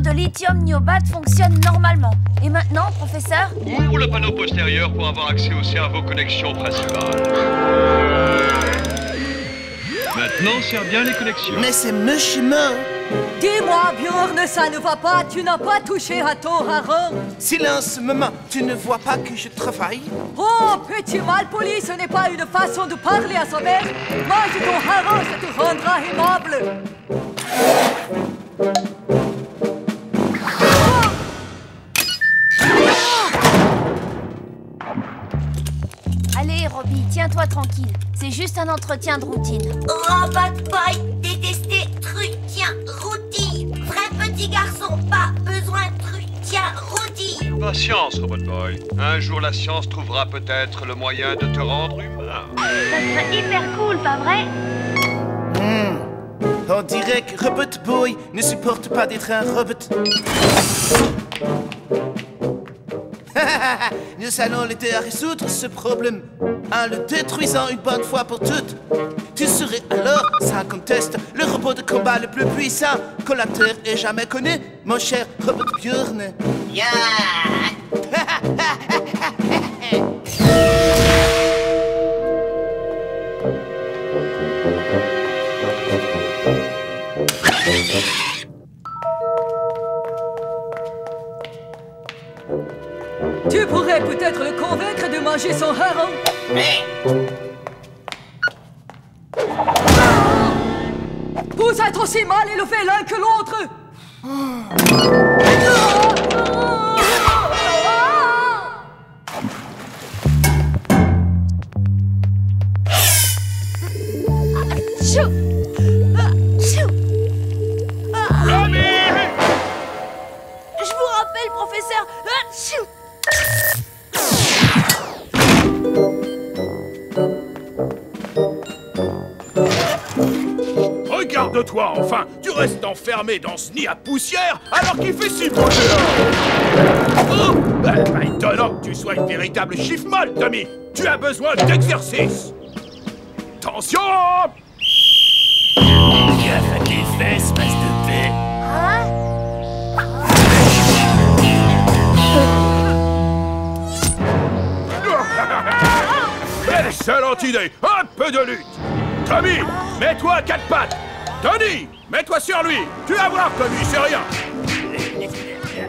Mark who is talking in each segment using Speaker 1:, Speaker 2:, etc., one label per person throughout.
Speaker 1: de lithium niobate fonctionne normalement. Et maintenant, professeur?
Speaker 2: Ouvre le panneau postérieur pour avoir accès au cerveau connexion principale. Maintenant, serre bien les connexions.
Speaker 3: Mais c'est Mushima.
Speaker 4: Dis-moi, Bjorn, ça ne va pas. Tu n'as pas touché à ton hareng.
Speaker 3: Silence, maman. Tu ne vois pas que je travaille?
Speaker 4: Oh, petit malpoli, ce n'est pas une façon de parler à sa mère. Mange ton hareng, ça te rendra aimable.
Speaker 1: Allez, Robbie, tiens-toi tranquille. C'est juste un entretien de routine.
Speaker 5: Robot Boy, détesté, truc-tiens, routille. Vrai petit garçon, pas besoin de truc-tiens, routille.
Speaker 2: Patience, Robot Boy. Un jour, la science trouvera peut-être le moyen de te rendre humain.
Speaker 5: Ça serait hyper cool, pas vrai?
Speaker 3: On dirait que Robot Boy ne supporte pas d'être un robot. Nous allons l'aider à résoudre ce problème en le détruisant une bonne fois pour toutes. Tu serais alors, sans conteste, le robot de combat le plus puissant que la Terre ait jamais connu, mon cher Robot Bjorn.
Speaker 5: Yeah.
Speaker 4: Tu pourrais peut-être le convaincre de manger son hareng. Vous êtes aussi mal élevés l'un que l'autre.
Speaker 1: Je vous rappelle, professeur.
Speaker 6: Regarde-toi enfin. Tu restes enfermé dans ce nid à poussière alors qu'il fait si beau dehors. Oh, étonnant que tu sois une véritable chiffre-molle, Tommy. Tu as besoin d'exercice. Attention!
Speaker 7: Gaffe à tes fesses, passe de paix.
Speaker 6: Excellente idée. Un peu de lutte. Tommy, mets-toi à quatre pattes. Tony, mets-toi sur lui. Tu vas voir, Tommy, c'est rien.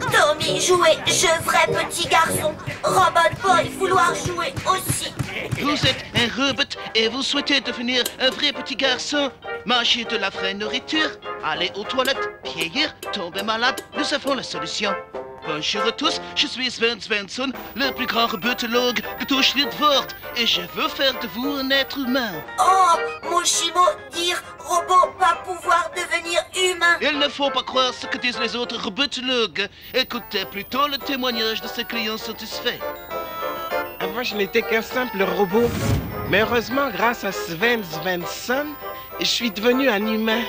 Speaker 5: Tommy jouer, je vrai petit garçon. Robot Boy vouloir jouer aussi.
Speaker 7: Vous êtes un robot et vous souhaitez devenir un vrai petit garçon. Manger de la vraie nourriture, aller aux toilettes, vieillir, tomber malade, nous avons la solution. Bonjour à tous, je suis Sven Svensson, le plus grand robotologue de tout Schlittvort, et je veux faire de vous un être humain.
Speaker 5: Oh, Mushimo, dire robot pas pouvoir devenir humain.
Speaker 7: Il ne faut pas croire ce que disent les autres robotologues. Écoutez plutôt le témoignage de ces clients satisfaits.
Speaker 8: Avant, je n'étais qu'un simple robot. Mais heureusement, grâce à Sven Svensson, je suis devenu un humain.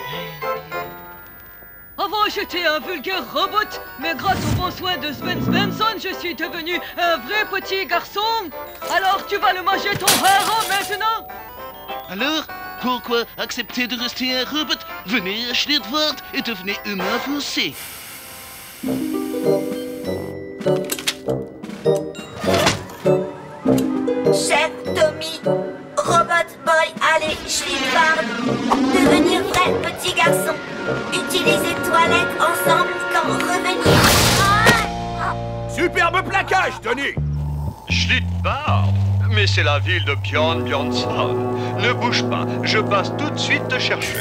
Speaker 4: Avant, j'étais un vulgaire robot, mais grâce aux bons soins de Sven Svensson, je suis devenu un vrai petit garçon. Alors, tu vas le manger ton hareng maintenant?
Speaker 7: Alors, pourquoi accepter de rester un robot? Venez à Schlittvort et devenez humain vous aussi.
Speaker 5: Cher Tommy, Robot Boy, allez, Schlittvort, devenir vrai petit garçon. Utiliser toilettes ensemble quand revenir.
Speaker 6: Superbe plaquage, Tony.
Speaker 2: Schlittvort? Mais c'est la ville de Bjorn Bjornsson. Ne bouge pas, je passe tout de suite te chercher.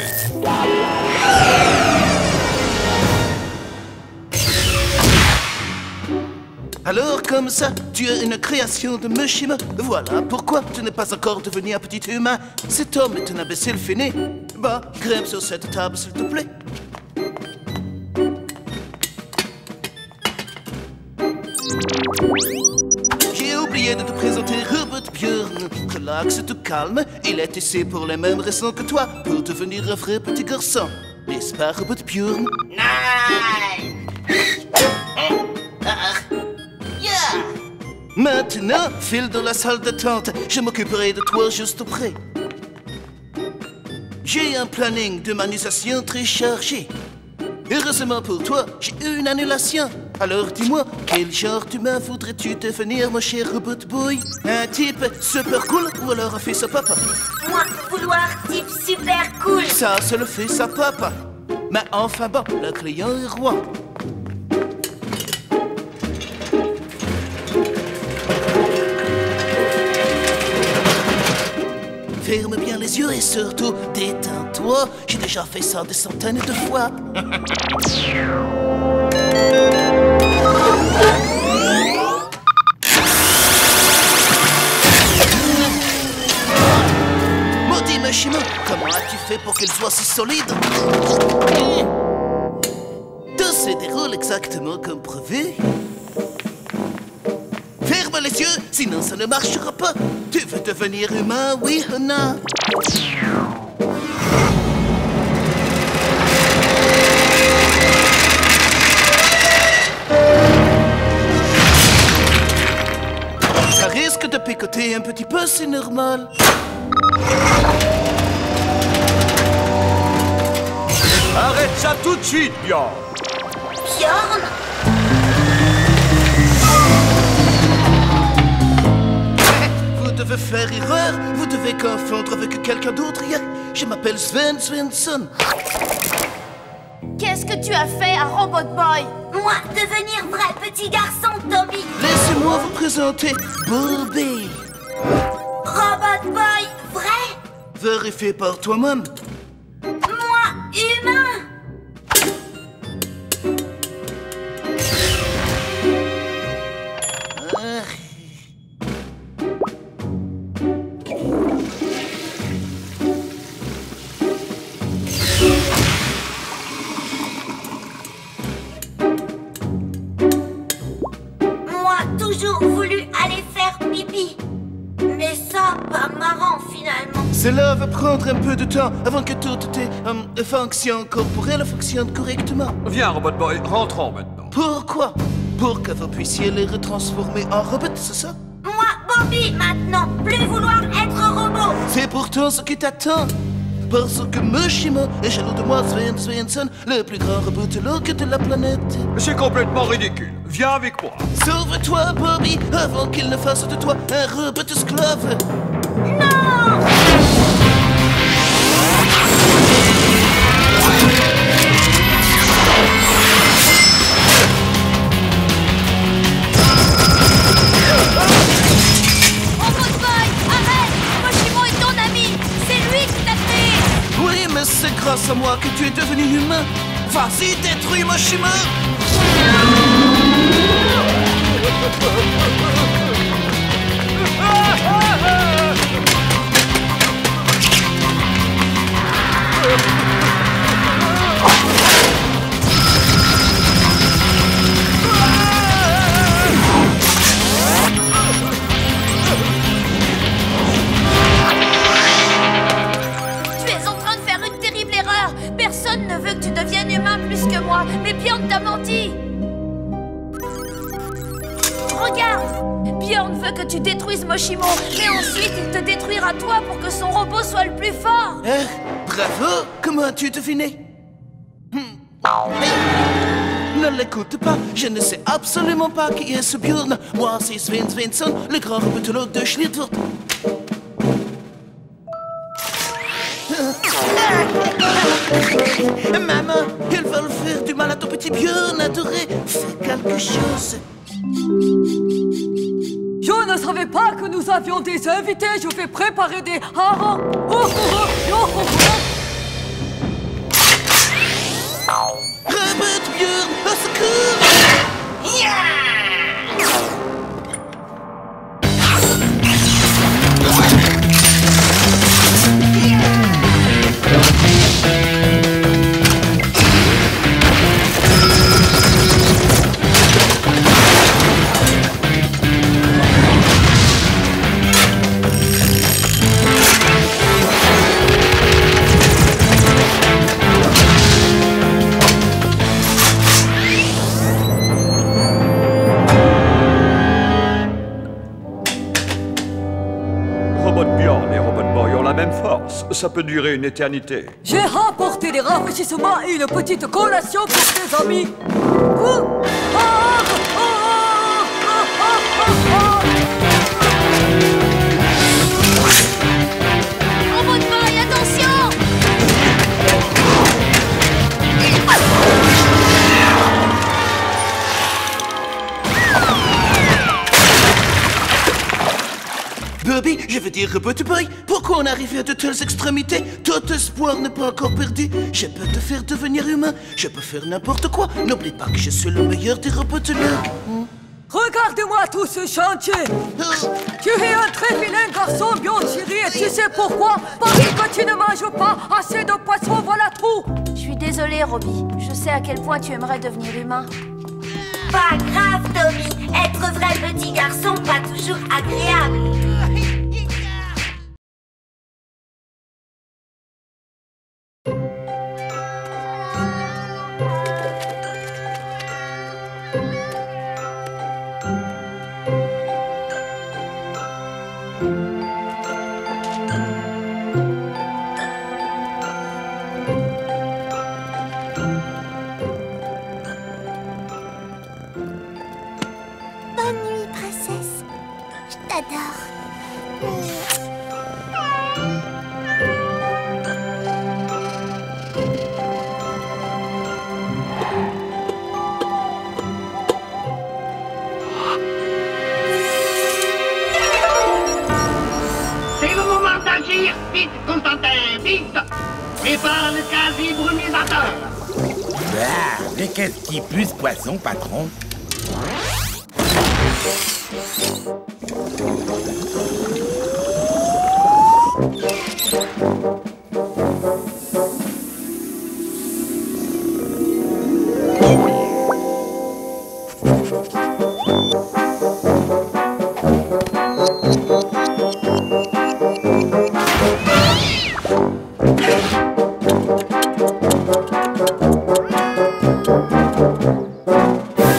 Speaker 3: Alors, comme ça, tu es une création de Mushima. Voilà pourquoi tu n'es pas encore devenu un petit humain. Cet homme est un imbécile fini. Bah, grimpe sur cette table, s'il te plaît. J'ai oublié de te présenter Robot Bjorn. Relax, tout calme. Il est ici pour les mêmes raisons que toi, pour devenir un vrai petit garçon. N'est-ce pas, Robot Bjorn? Maintenant, file dans la salle d'attente. Je m'occuperai de toi juste auprès. J'ai un planning d'humanisation très chargé. Heureusement pour toi, j'ai eu une annulation. Alors dis-moi, quel genre d'humain voudrais-tu devenir, mon cher Robot Boy? Un type super cool ou alors un fils à papa?
Speaker 5: Moi, vouloir type super cool.
Speaker 3: Ça, c'est le fils à papa. Mais enfin bon, le client est roi. Ferme bien les yeux et surtout détends-toi. J'ai déjà fait ça des centaines de fois. Maudit Mashima, comment as-tu fait pour qu'elle soit si solide? Tout se déroule exactement comme prévu. Ferme les yeux, sinon ça ne marchera pas. Tu veux devenir humain, oui ou non? Ça risque de picoter un petit peu, c'est normal.
Speaker 2: Arrête ça tout de suite, Bjorn.
Speaker 5: Bjorn?
Speaker 3: Vous devez faire erreur, vous devez confondre avec quelqu'un d'autre. Je m'appelle Sven Svensson.
Speaker 1: Qu'est-ce que tu as fait à Robot Boy?
Speaker 5: Moi, devenir vrai petit garçon, Tommy.
Speaker 3: Laissez-moi vous présenter Bobby.
Speaker 5: Robot Boy, vrai?
Speaker 3: Vérifie par toi-même.
Speaker 5: Moi, humain. Toujours voulu aller faire pipi. Mais ça, pas marrant finalement.
Speaker 3: Cela va prendre un peu de temps avant que toutes tes fonctions corporelles fonctionnent correctement.
Speaker 2: Viens, Robot Boy, rentrons maintenant.
Speaker 3: Pourquoi? Pour que vous puissiez les retransformer en robots, c'est ça?
Speaker 5: Moi, Bobby, maintenant, plus vouloir être robot.
Speaker 3: C'est pourtant ce qui t'attend. Parce que Mashima est jaloux de moi, Sven Svensson, le plus grand robotologue de la planète.
Speaker 2: C'est complètement ridicule. Viens avec moi.
Speaker 3: Sauve-toi, Bobby, avant qu'il ne fasse de toi un robot esclave.
Speaker 5: Non!
Speaker 1: Robot Boy, arrête! Moshimo est ton ami! C'est lui qui t'a créé!
Speaker 3: Oui, mais c'est grâce à moi que tu es devenu humain. Vas-y, détruis Mashima!
Speaker 1: Tu es en train de faire une terrible erreur! Personne ne veut que tu deviennes humain plus que moi, mais Bjorn t'a menti! Regarde! Bjorn veut que tu détruises Moshimo, mais ensuite il te détruira toi pour que son robot soit le plus fort!
Speaker 3: Bravo! Comment as-tu deviné? Ne l'écoute pas, je ne sais absolument pas qui est ce Bjorn. Moi, c'est Sven Svensson, le grand robotologue de Schlitwort. Maman, ils veulent faire du mal à ton petit Bjorn adoré. Fais quelque chose.
Speaker 4: Je ne savais pas que nous avions des invités. Je vais préparer des harengs.
Speaker 3: Robot Bjorn, au secours!
Speaker 2: Robot Bjorn et Robot Boy ont la même force. Ça peut durer une éternité.
Speaker 4: J'ai rapporté apporter des rafraîchissements et une petite collation pour tes amis.
Speaker 1: Robot de paille, attention!
Speaker 3: Bobby, je veux dire Robot Boy, pourquoi on arrive à de telles extrémités? Tout espoir n'est pas encore perdu. Je peux te faire devenir humain, je peux faire n'importe quoi. N'oublie pas que je suis le meilleur des robotologues.
Speaker 4: Regarde-moi tout ce chantier. Tu es un très vilain garçon, Bjorn Chéri, et tu sais pourquoi? Parce que tu ne manges pas assez de poissons, voilà tout.
Speaker 1: Je suis désolée, Robbie. Je sais à quel point tu aimerais devenir humain.
Speaker 5: Pas grave, Tommy. Être vrai petit garçon, pas toujours agréable.
Speaker 9: Bonne nuit, princesse. Je t'adore.
Speaker 10: C'est le moment d'agir. Vite, Constantin, vite. Prépare le quasi-brumisateur.
Speaker 11: Mais qu'est-ce qui pue ce poisson, patron?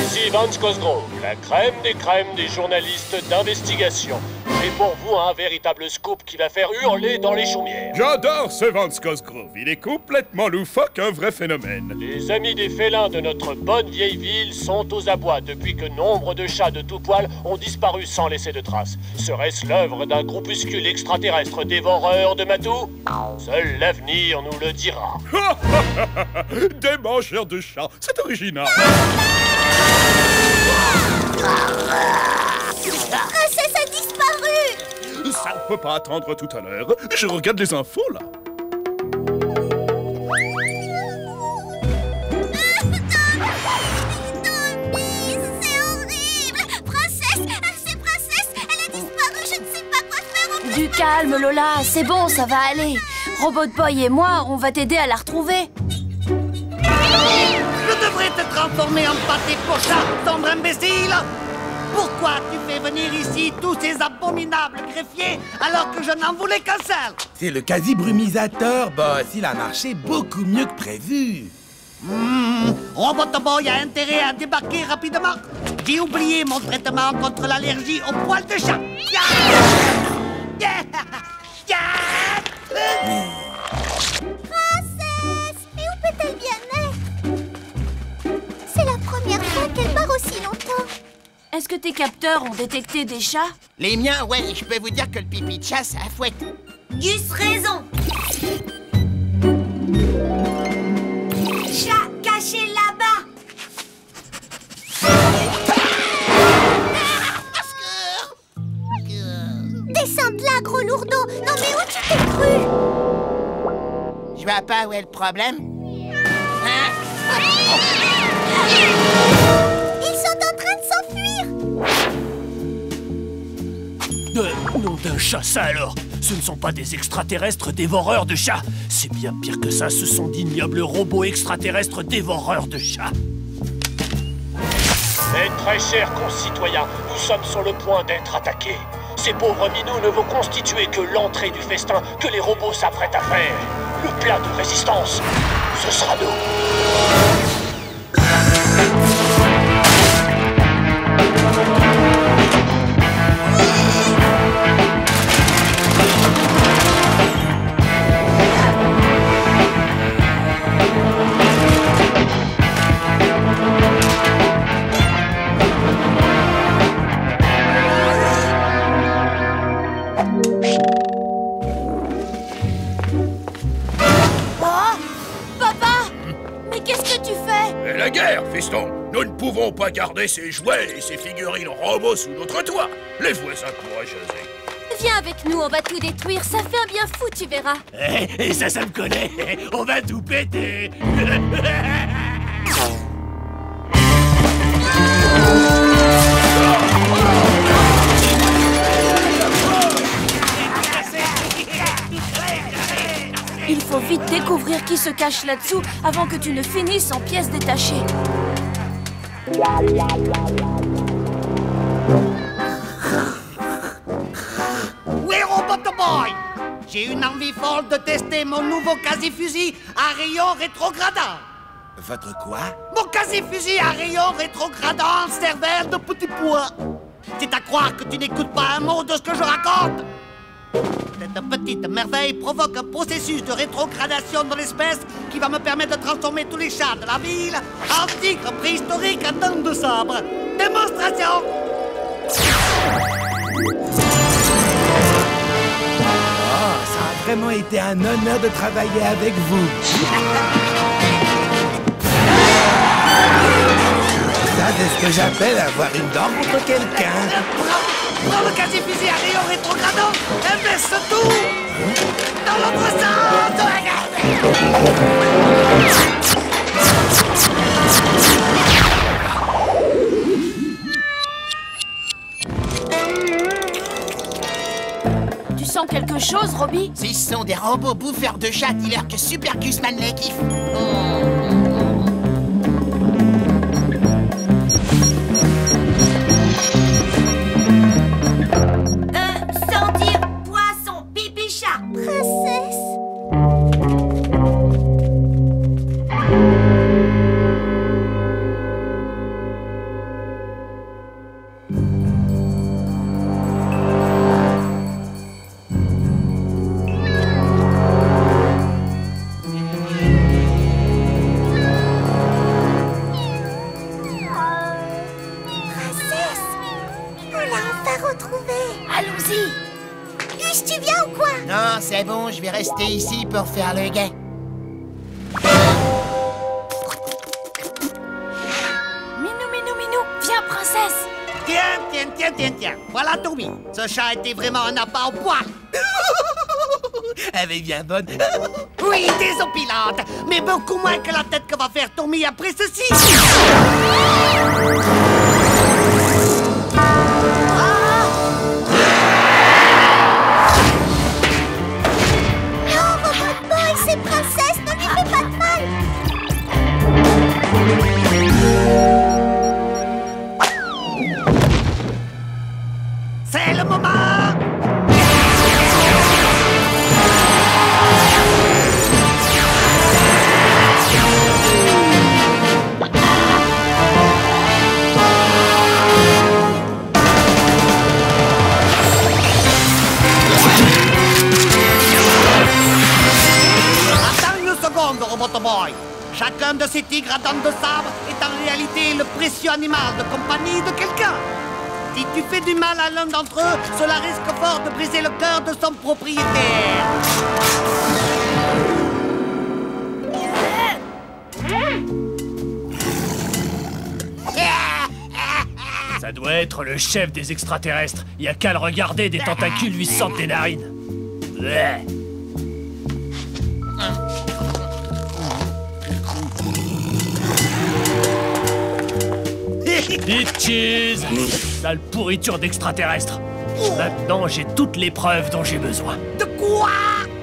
Speaker 12: Ici Vance Cosgrove, la crème des journalistes d'investigation. J'ai pour vous un véritable scoop qui va faire hurler dans les chaumières.
Speaker 6: J'adore ce Vance Cosgrove, il est complètement loufoque, un vrai phénomène.
Speaker 12: Les amis des félins de notre bonne vieille ville sont aux abois depuis que nombre de chats de tout poil ont disparu sans laisser de traces. Serait-ce l'œuvre d'un groupuscule extraterrestre dévoreur de matou? Seul l'avenir nous le dira.
Speaker 6: Des mangeurs de chats, c'est original.
Speaker 9: Princesse a disparu.
Speaker 6: Ça ne peut pas attendre tout à l'heure. Je regarde les infos, là.
Speaker 9: Tommy, c'est horrible. Princesse, elle a disparu. Je ne sais pas quoi faire.
Speaker 1: Du calme, Lola, c'est bon, ça va aller. Robot Boy et moi, on va t'aider à la retrouver.
Speaker 10: Je devrais te transformer en pâté pour chat, sombre imbécile. Pourquoi tu fais venir ici tous ces abominables greffiers alors que je n'en voulais qu'un seul?
Speaker 11: C'est le quasi-brumisateur, boss. Il a marché beaucoup mieux que prévu.
Speaker 10: Robot Boy a intérêt à débarquer rapidement. J'ai oublié mon traitement contre l'allergie aux poils de chat.
Speaker 9: Princesse, mais où peut-elle bien être? C'est la première fois qu'elle part aussi longtemps.
Speaker 1: Est-ce que tes capteurs ont détecté des chats?
Speaker 7: Les miens, ouais, je peux vous dire que le pipi de chat, ça fouette.
Speaker 5: Gus raison. Chat caché là-bas.
Speaker 9: Descends de là, gros lourdeau. Non mais où tu t'es cru?
Speaker 7: Je vois pas où est le problème.
Speaker 9: Ils sont en train de s'enfuir.
Speaker 13: Nom d'un chat, ça alors! Ce ne sont pas des extraterrestres dévoreurs de chats! C'est bien pire que ça, ce sont d'ignobles robots extraterrestres dévoreurs de chats!
Speaker 12: Mes très chers concitoyens, nous sommes sur le point d'être attaqués. Ces pauvres minous ne vont constituer que l'entrée du festin que les robots s'apprêtent à faire. Le plat de résistance, ce sera nous.
Speaker 6: fiston. Nous ne pouvons pas garder ces jouets et ces figurines robots sous notre toit. Les voisins pourraient jaser.
Speaker 1: Viens avec nous, on va tout détruire. Ça fait un bien fou, tu verras.
Speaker 13: Et ça me connaît. On va tout péter.
Speaker 1: Il faut vite découvrir qui se cache là-dessous avant que tu ne finisses en pièces détachées.
Speaker 10: Oui, Robot Boy! J'ai une envie folle de tester mon nouveau quasi-fusil à rayon rétrogradant.
Speaker 11: Votre quoi?
Speaker 10: Mon quasi-fusil à rayon rétrogradant serveur de petits pois. C'est à croire que tu n'écoutes pas un mot de ce que je raconte. Cette petite merveille provoque un processus de rétrogradation de l'espèce qui va me permettre de transformer tous les chats de la ville en tigres préhistoriques à dents de sabre. Démonstration!
Speaker 11: Oh, ça a vraiment été un honneur de travailler avec vous. Ça, c'est ce que j'appelle avoir une dent contre quelqu'un.
Speaker 10: Prends le quasi-fusil à rayon rétrogradant et laisse tout dans l'autre sens.
Speaker 1: Tu sens quelque chose, Robbie?
Speaker 14: Ce sont des robots bouffeurs de chats, dis-leur que Super Gusman les kiffe.
Speaker 5: Sentir poisson, pipi, chat.
Speaker 9: Princesse.
Speaker 1: Allons-y.
Speaker 9: Huche, tu viens ou quoi?
Speaker 14: Non, c'est bon, je vais rester ici pour faire le gain.
Speaker 1: Minou, viens, princesse.
Speaker 10: Tiens. Voilà Tommy. Ce chat était vraiment un appât au poil.
Speaker 11: Elle est bien bonne.
Speaker 10: Oui, désopilante, mais beaucoup moins que la tête que va faire Tommy après ceci.
Speaker 9: Non, Robot Boy, c'est Princesse, ne lui fais pas de mal.
Speaker 10: C'est le moment. Robot Boy. Chacun de ces tigres à dents de sabre est en réalité le précieux animal de compagnie de quelqu'un. Si tu fais du mal à l'un d'entre eux, cela risque fort de briser le cœur de son propriétaire.
Speaker 13: Ça doit être le chef des extraterrestres. Y a qu'à le regarder, des tentacules lui sortent des narines. Bleh. Bitches! Sale pourriture d'extraterrestre. Maintenant, j'ai toutes les preuves dont j'ai besoin.
Speaker 10: De quoi?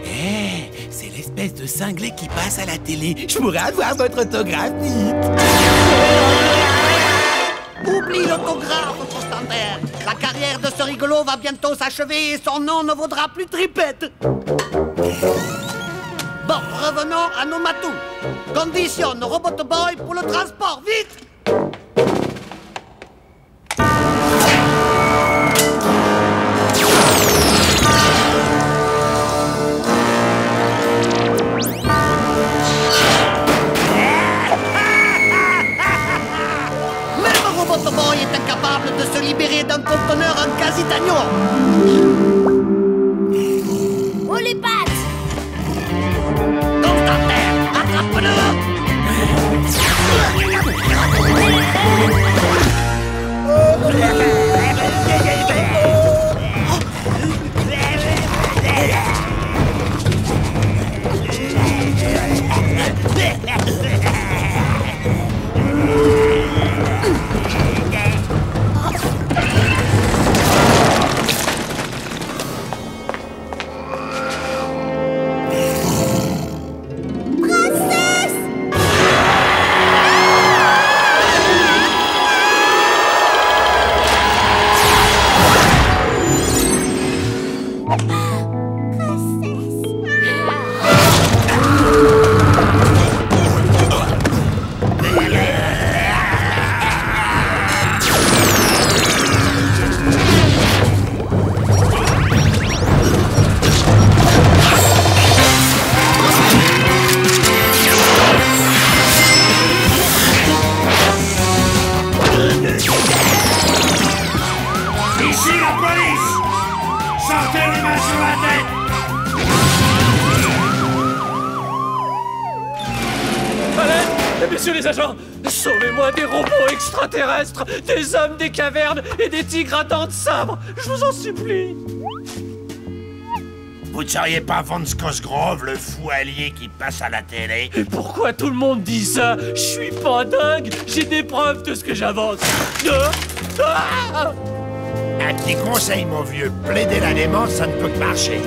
Speaker 11: Hé, c'est l'espèce de cinglé qui passe à la télé. Je pourrais avoir votre autographe, vite.
Speaker 10: Oublie l'autographe, Constantin. La carrière de ce rigolo va bientôt s'achever et son nom ne vaudra plus tripette. Bon, revenons à nos matous. Conditionne Robot Boy pour le transport, vite! Robot Boy est incapable de se libérer d'un conteneur en quasi-titanium.
Speaker 1: Oh les pattes!
Speaker 10: Constantin, attrape-le!
Speaker 15: Ici la police! Sortez les mains sur la tête!
Speaker 13: Allez, messieurs les agents, sauvez-moi des robots extraterrestres, des hommes des cavernes et des tigres à dents de sabre. Je vous en supplie.
Speaker 15: Vous ne seriez pas Von Cosgrove, le fou allié qui passe à la télé?
Speaker 13: Et pourquoi tout le monde dit ça? Je suis pas dingue, j'ai des preuves de ce que j'avance.
Speaker 15: Un petit conseil, mon vieux, plaider la démence, ça ne peut que marcher.